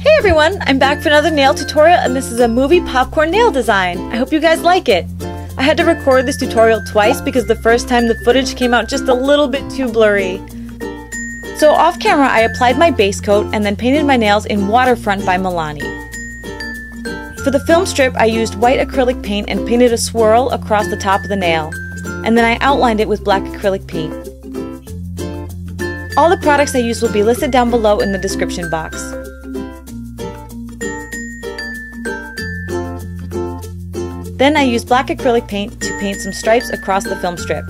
Hey everyone, I'm back for another nail tutorial, and this is a movie popcorn nail design. I hope you guys like it. I had to record this tutorial twice because the first time the footage came out just a little bit too blurry. So off camera I applied my base coat and then painted my nails in Waterfront by Milani. For the film strip I used white acrylic paint and painted a swirl across the top of the nail. And then I outlined it with black acrylic paint. All the products I used will be listed down below in the description box. Then I used black acrylic paint to paint some stripes across the film strip.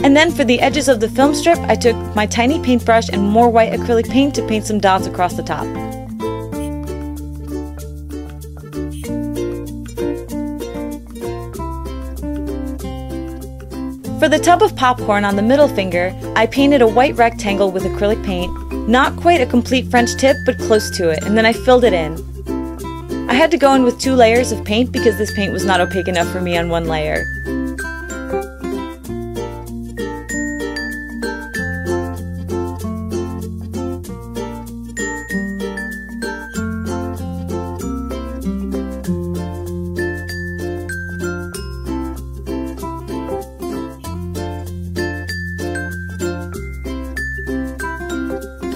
And then for the edges of the film strip, I took my tiny paintbrush and more white acrylic paint to paint some dots across the top. For the tub of popcorn on the middle finger, I painted a white rectangle with acrylic paint, not quite a complete French tip, but close to it, and then I filled it in. I had to go in with 2 layers of paint because this paint was not opaque enough for me on 1 layer.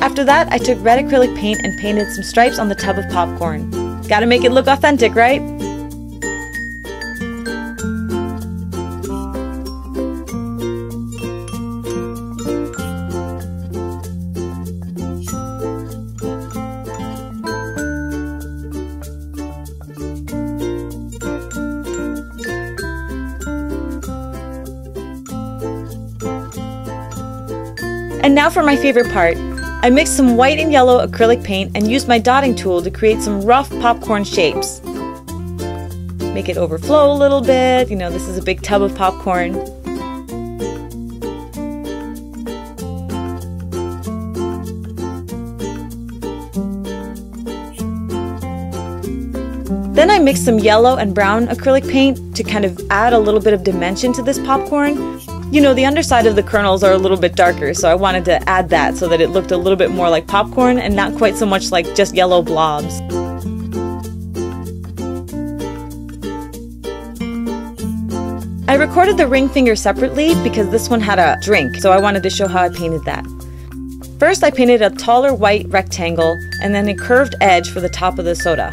After that, I took red acrylic paint and painted some stripes on the tub of popcorn. Gotta make it look authentic, right? And now for my favorite part. I mixed some white and yellow acrylic paint and used my dotting tool to create some rough popcorn shapes. Make it overflow a little bit, this is a big tub of popcorn. Then I mixed some yellow and brown acrylic paint to kind of add a little bit of dimension to this popcorn. The underside of the kernels are a little bit darker, so I wanted to add that so that it looked a little bit more like popcorn and not quite so much like just yellow blobs. I recorded the ring finger separately because this one had a drink, so I wanted to show how I painted that. First I painted a taller white rectangle and then a curved edge for the top of the soda.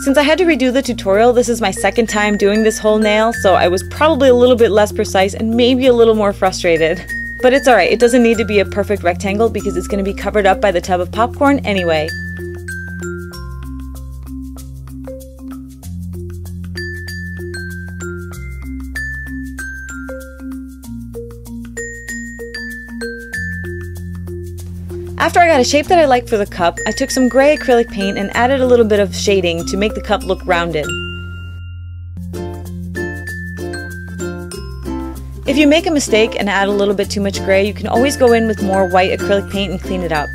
Since I had to redo the tutorial, this is my second time doing this whole nail, so I was probably a little bit less precise and maybe a little more frustrated. But it's alright, it doesn't need to be a perfect rectangle because it's going to be covered up by the tub of popcorn anyway. After I got a shape that I liked for the cup, I took some gray acrylic paint and added a little bit of shading to make the cup look rounded. If you make a mistake and add a little bit too much gray, you can always go in with more white acrylic paint and clean it up.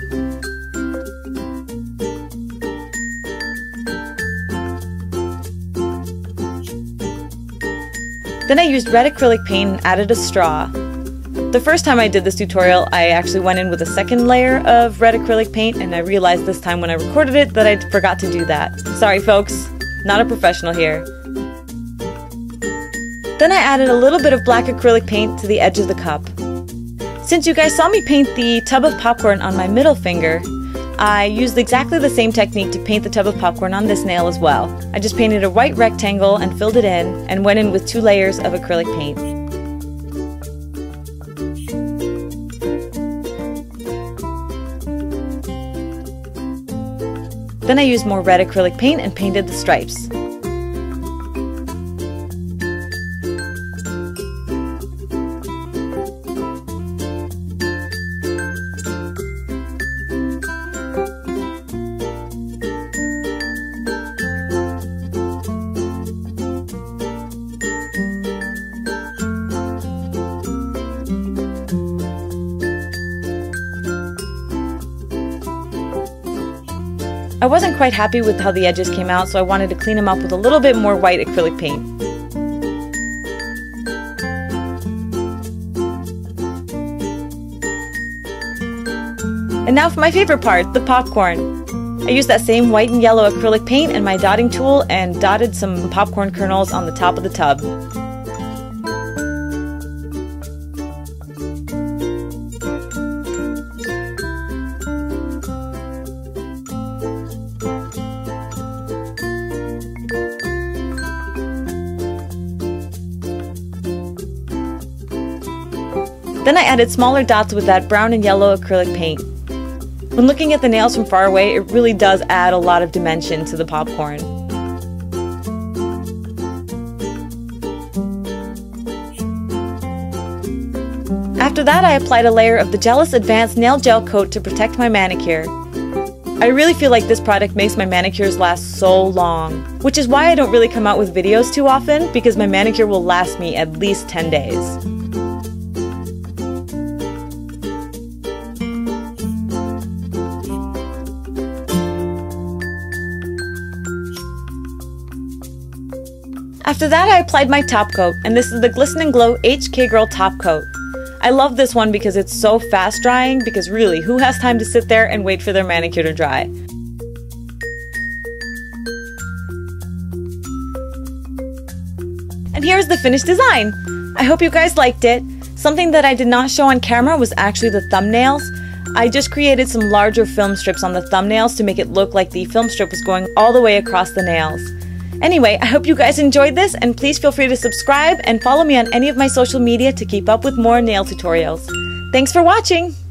Then I used red acrylic paint and added a straw. The first time I did this tutorial, I actually went in with a second layer of red acrylic paint, and I realized this time when I recorded it that I forgot to do that. Sorry folks, not a professional here. Then I added a little bit of black acrylic paint to the edge of the cup. Since you guys saw me paint the tub of popcorn on my middle finger, I used exactly the same technique to paint the tub of popcorn on this nail as well. I just painted a white rectangle and filled it in, and went in with 2 layers of acrylic paint. Then I used more red acrylic paint and painted the stripes. I wasn't quite happy with how the edges came out, so I wanted to clean them up with a little bit more white acrylic paint. And now for my favorite part, the popcorn. I used that same white and yellow acrylic paint and my dotting tool and dotted some popcorn kernels on the top of the tub. Then I added smaller dots with that brown and yellow acrylic paint. When looking at the nails from far away, it really does add a lot of dimension to the popcorn. After that, I applied a layer of the Gelous Advanced Nail Gel Coat to protect my manicure. I really feel like this product makes my manicures last so long, which is why I don't really come out with videos too often, because my manicure will last me at least 10 days. After that, I applied my top coat, and this is the Glisten and Glow HK Girl Top Coat. I love this one because it's so fast drying, because really, who has time to sit there and wait for their manicure to dry? And here's the finished design! I hope you guys liked it. Something that I did not show on camera was actually the thumbnails. I just created some larger film strips on the thumbnails to make it look like the film strip was going all the way across the nails. Anyway, I hope you guys enjoyed this, and please feel free to subscribe and follow me on any of my social media to keep up with more nail tutorials. Thanks for watching!